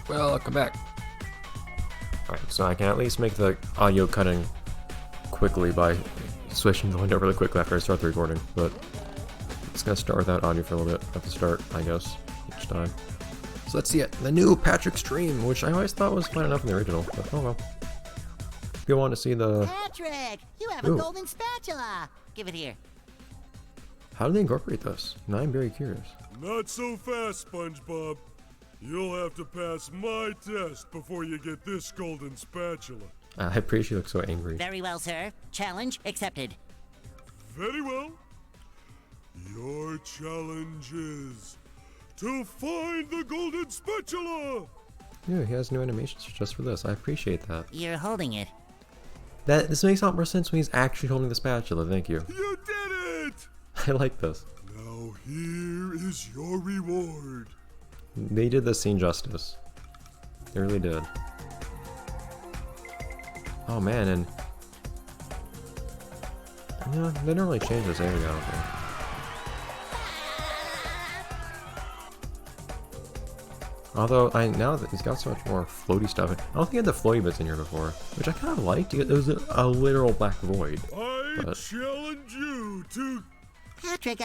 Welcome back. Alright, so I can at least make the audio cutting quickly by switching the window really quickly after I start the recording, but it's gonna start without audio for a little bit at the start, I guess, each time. So let's see it. The new Patrick stream, which I always thought was fine enough in the original, but oh well. If you want to see the... Patrick, you have a golden spatula. Give it here. How do they incorporate this? Now I'm very curious. Not so fast, Spongebob. You'll have to pass my test before you get this golden spatula. I appreciate you look so angry. Very well, sir. Challenge accepted. Very well. Your challenge is to find the golden spatula. Yeah, he has new animations just for this. I appreciate that. You're holding it. This makes a lot more sense when he's actually holding the spatula. Thank you. You did it! I like this. Now here is your reward. They did the scene justice. They really did. Oh man, and you know, they don't really change this area, I don't think. Although now that he's got so much more floaty stuff, I don't think he had the floaty bits in here before, which I kind of liked. It was a literal black void. I challenge you to... Patrick,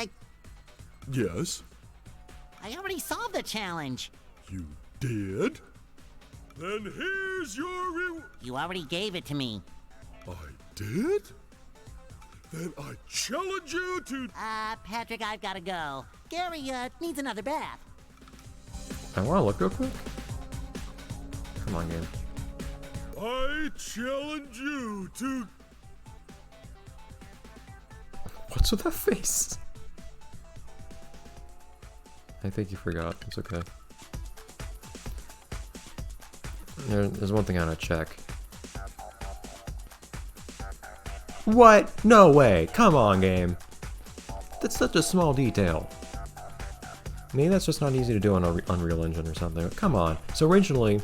Yes? I already solved the challenge. You did? Then here's your reward. You already gave it to me. I did? Then I challenge you to... Patrick, I've got to go. Gary, needs another bath. I want to look real quick. Come on, game. I challenge you to... What's with that face? I think you forgot. It's okay. There's one thing I want to check. What? No way! Come on, game! That's such a small detail. Maybe that's just not easy to do on an Unreal Engine or something. Come on. So originally,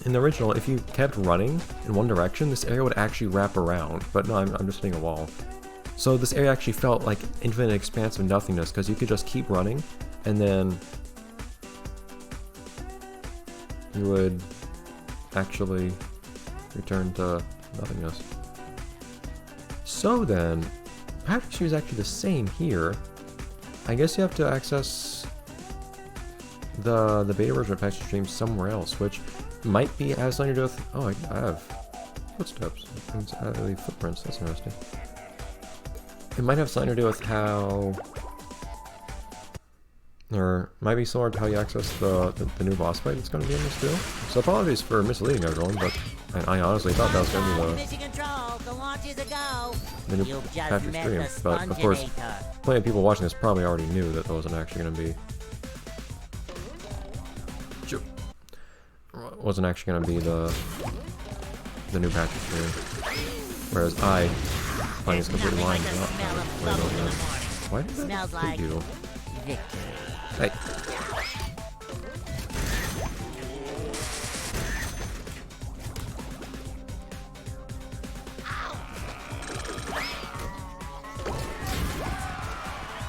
in the original, if you kept running in one direction, this area would actually wrap around. But no, I'm just hitting a wall. So this area actually felt like infinite expanse of nothingness, because you could just keep running, and then you would actually return to nothingness. So then, Patrick's is actually the same here. I guess you have to access the beta version of Patrick's Stream somewhere else, which might be has something to do with... Oh, I have footsteps. Footprints, that's interesting. It might have something to do with how... Or might be similar to how you access the new boss fight that's going to be in this too. So apologies for misleading everyone, but I honestly thought that was going to be Mission control, the launch is a go. the new You've just Patrick met stream. the But of course, Sponginator. plenty of people watching this probably already knew that wasn't actually going to be... Wasn't actually going to be the new Patrick stream. Whereas I find this completely Nothing blind. like the smell of bubbles in the morning. Why did that Smells like you? victory. Hey.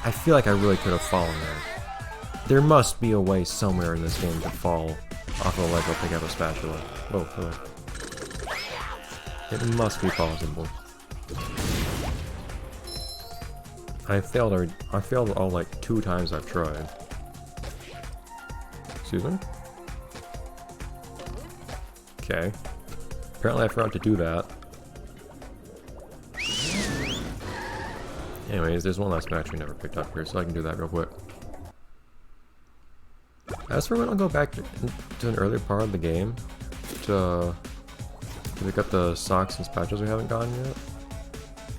I feel like I really could have fallen there. There must be a way somewhere in this game to fall off of a ledge while pick up a spatula. Oh, hello. It must be possible. I failed all like 2 times I've tried. Excuse me? Okay. Apparently I forgot to do that. Anyways, there's one last match we never picked up here, so I can do that real quick. As for when I'll go back to an earlier part of the game to pick up the socks and spatulas we haven't gotten yet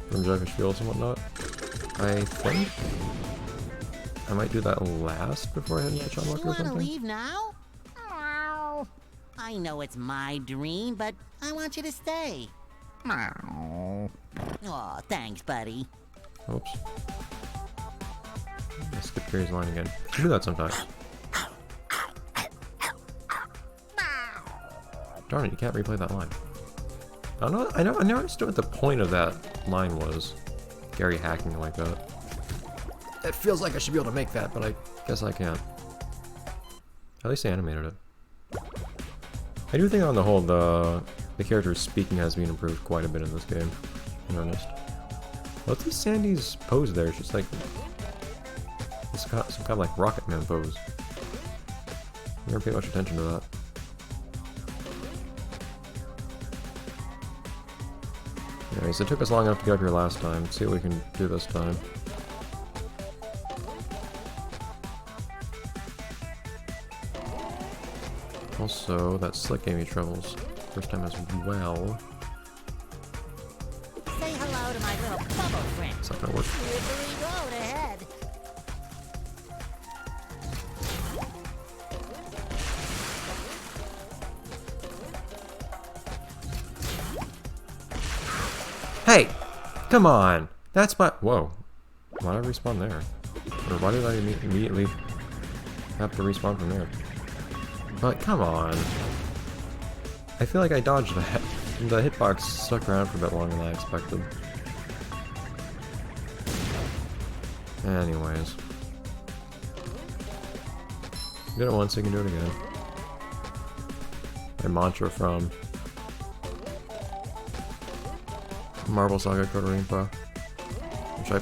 from Jellyfish Fields and whatnot, I think I might do that last before I head into John Walker or You want to something. leave now? I know it's my dream, but I want you to stay. Aw, thanks, buddy. Oops. I skipped Gary's line again. I do that sometimes. Darn it, you can't replay that line. I never understood what the point of that line was. Gary hacking like that. It feels like I should be able to make that, but I guess I can't. At least they animated it. I do think on the whole the character's speaking has been improved quite a bit in this game, in earnest. What's this Sandy's pose there? She's like some kind of like Rocket Man pose. I never paid much attention to that. Anyways, it took us long enough to get up here last time. Let's see what we can do this time. Also, that slick gave me troubles first time as well. Say hello to my little bubble friend. It's not gonna work. Slippery road ahead. Hey! Come on! That's my— whoa. Why did I respawn there? Or why did I immediately have to respawn from there? But come on. I feel like I dodged that. The hitbox stuck around for a bit longer than I expected. Anyways. You did it once, you can do it again. My mantra from Marble Saga Kodorinpa, which I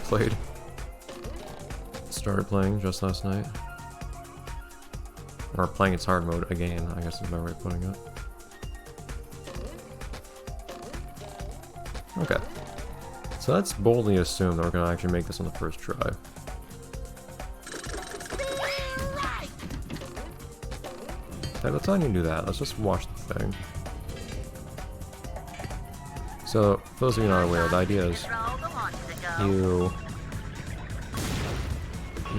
started playing just last night. Or playing its hard mode again, I guess is my way of putting it. Okay. So let's boldly assume that we're gonna actually make this on the first try. Okay, let's not even do that. Let's just watch the thing. So, for those of you not aware, the idea is you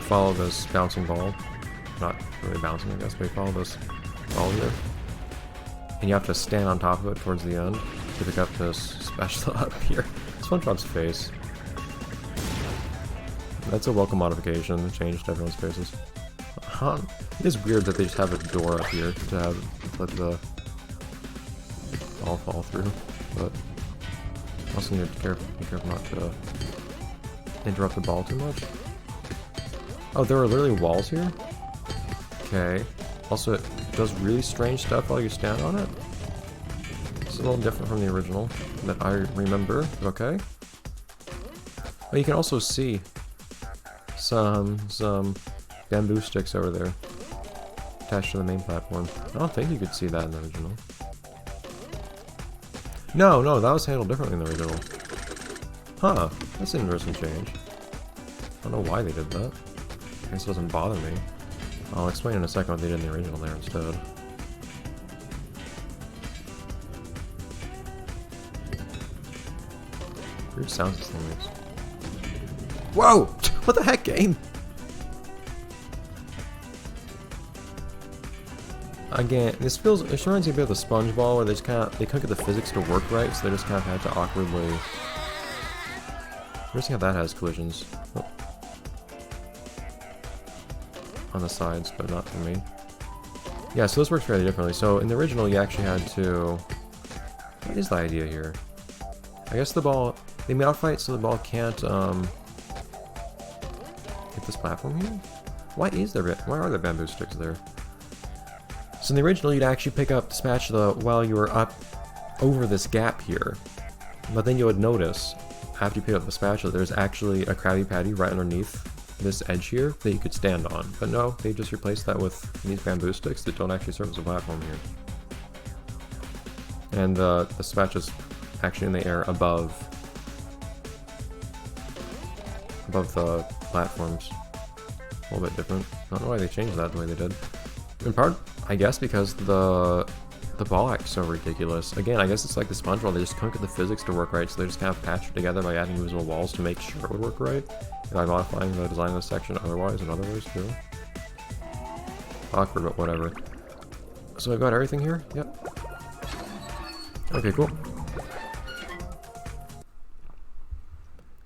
follow this bouncing ball. Not really bouncing, I guess, but you follow this ball here. And you have to stand on top of it towards the end to pick up this spatula up here. SpongeBob's face. That's a welcome modification. It changed everyone's faces. It is weird that they just have a door up here to have let the ball fall through, but also need to be careful not to interrupt the ball too much. Oh, there are literally walls here? Okay. Also, it does really strange stuff while you stand on it. It's a little different from the original that I remember, but okay. But you can also see some bamboo sticks over there attached to the main platform. I don't think you could see that in the original. No, that was handled differently in the original. Huh, that's an interesting change. I don't know why they did that. I guess it doesn't bother me. I'll explain in a second what they did in the original there instead. Weird sounds this thing makes. Whoa! What the heck, game? Again, this reminds me a bit of the Spongebob, where they couldn't get the physics to work right, so they just kind of had to awkwardly. Interesting how that has collisions. Oh. On the sides, but not for me. Yeah, so this works fairly differently. So in the original, you actually had to. What is the idea here? I guess the ball. They modify it so the ball can't hit this platform here. Why are there bamboo sticks there? So in the original, you'd actually pick up the spatula while you were up over this gap here. But then you would notice, after you pick up the spatula, there's actually a Krabby Patty right underneath this edge here that you could stand on. But no, they just replaced that with these bamboo sticks that don't actually serve as a platform here. And the spatula's actually in the air above the platforms. A little bit different. I don't know why they changed that the way they did. In part, I guess because the ball acts so ridiculous. Again, I guess it's like the Spongebob, they just couldn't get the physics to work right, so they just kind of patched it together by adding invisible walls to make sure it would work right, and by modifying the design of the section otherwise in other ways too. Awkward, but whatever. So I've got everything here? Yep. Okay, cool.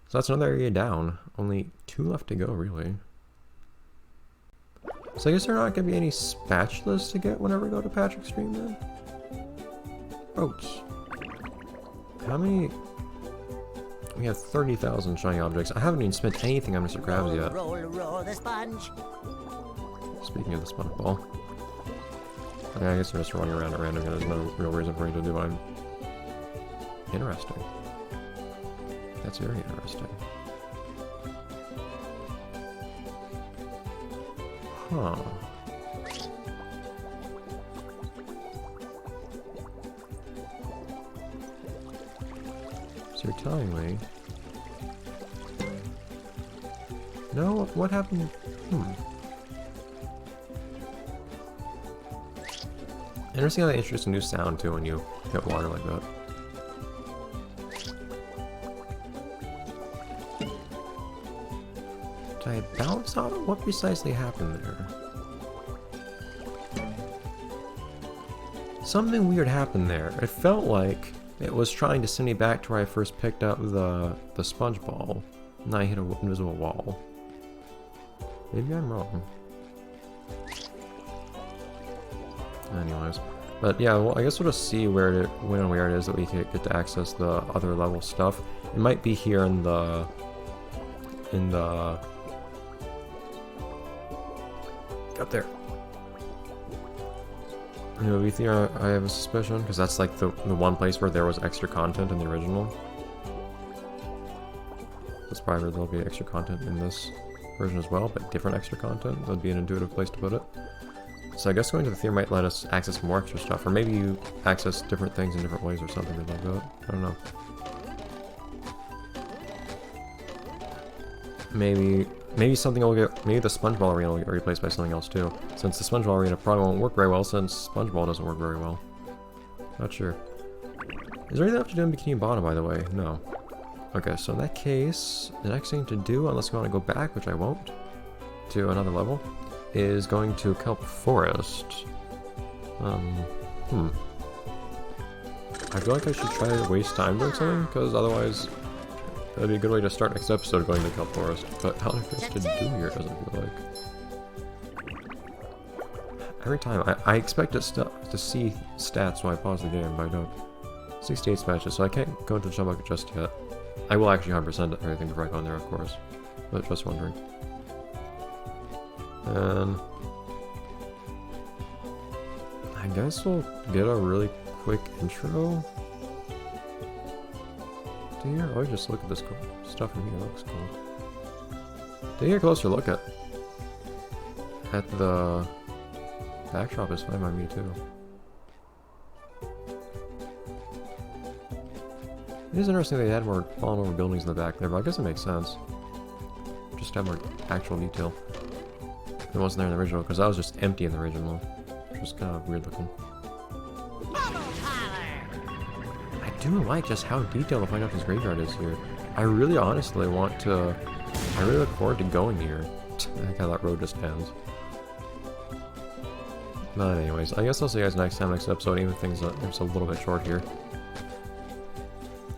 So that's another area down. Only 2 left to go, really. So I guess there are not going to be any spatulas to get whenever we go to Patrick's stream then? Oats. How many? We have 30,000 shiny objects. I haven't even spent anything on Mr. Krabs yet. Roll the sponge. Speaking of the sponge ball. Yeah, I guess they're just running around at random, and there's no real reason for me to do it. Interesting. That's very interesting. Huh. So you're telling me... No? What happened? Interesting how they introduce a new sound too when you hit water like that. Did I bounce on it? What precisely happened there? Something weird happened there. It felt like it was trying to send me back to where I first picked up the sponge ball. And I hit an invisible wall. Maybe I'm wrong. Anyways. But yeah, well, I guess we'll just see when and where it is that we can get to access the other level stuff. It might be here in the up there. You know, we think I have a suspicion, because that's like the one place where there was extra content in the original. That's probably where there'll be extra content in this version as well, but different extra content. That'd be an intuitive place to put it. So I guess going to the theater might let us access more extra stuff, or maybe you access different things in different ways or something like that. I don't know. Maybe something will get. Maybe the Spongebob arena will get replaced by something else too. Since the Spongebob arena probably won't work very well, since Spongebob doesn't work very well. Not sure. Is there anything left to do in Bikini Bottom, by the way? No. Okay, so in that case, the next thing to do, unless we want to go back, which I won't, to another level, is going to Kelp Forest. I feel like I should try to waste time doing something, because otherwise that'd be a good way to start next episode going to Kelp Forest. But how much to do here doesn't feel like. Every time, I expect it to see stats when I pause the game, but I don't. 68 smashes, so I can't go into the jump bucket just yet. I will actually 100% everything before I go in there, of course. But just wondering. And I guess we'll get a really quick intro to here. Oh, just look at this cool stuff in here. It looks cool. Taking a closer look at the backdrop is fine by me too. It is interesting they had more fallen over buildings in the back there, but I guess it makes sense. Just have more actual detail. It wasn't there in the original, because that was just empty in the original. Which was kind of weird looking. I do like just how detailed the Final Fantasy graveyard is here. I really honestly want to... I really look forward to going here. I like how that road just ends. But anyways, I guess I'll see you guys next time, next episode, even if things are just a little bit short here.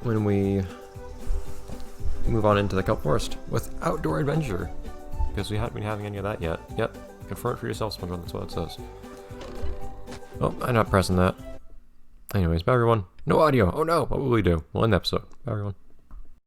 When we move on into the Kelp Forest with Outdoor Adventure. Because we haven't been having any of that yet. Yep, confirm it for yourself, Spongebob, that's what it says. Oh, I'm not pressing that. Anyways, bye everyone. No audio, oh no, what will we do? We'll end the episode. Bye everyone.